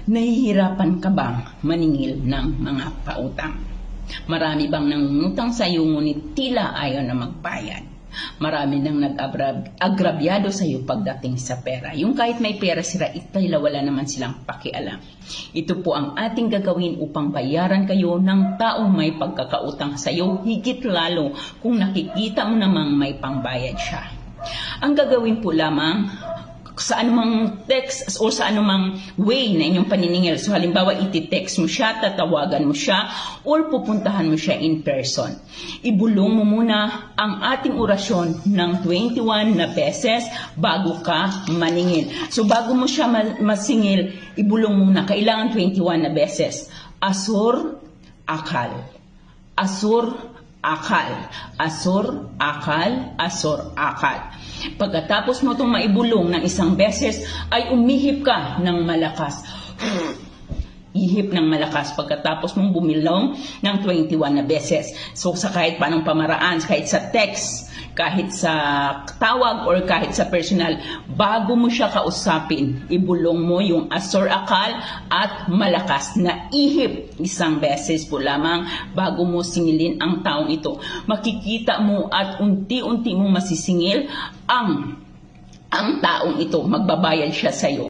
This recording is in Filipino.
Nahihirapan ka bang maningil ng mga pautang? Marami bang nangungutang sa iyo ngunit tila ayaw na magbayad? Marami nang nag-agrabyado sa iyo pagdating sa pera. Yung kahit may pera sila, tila wala naman silang pakialam. Ito po ang ating gagawin upang bayaran kayo ng taong may pagkakautang sa iyo, higit lalo kung nakikita mo namang may pangbayad siya. Ang gagawin po lamang, sa anumang text o sa anumang way na inyong paniningil. So halimbawa, iti-text mo siya, tatawagan mo siya, or pupuntahan mo siya in person. Ibulong mo muna ang ating orasyon ng 21 na beses bago ka maningil. So bago mo siya masingil, ibulong muna, kailangan 21 na beses. Asur, akal. Asur, akal. Asur, akal. Asur, akal. Pagkatapos mo itong maibulong ng isang beses, ay umihip ka ng malakas. Ihip ng malakas pagkatapos mong bumilong ng 21 na beses. So sa kahit paanong pamaraan, kahit sa text, kahit sa tawag, or kahit sa personal, bago mo siya kausapin, ibulong mo yung asur akal at malakas na ihip isang beses po lamang bago mo singilin ang taong ito. Makikita mo at unti-unti mo masisingil ang taong ito, magbabayad siya sa iyo.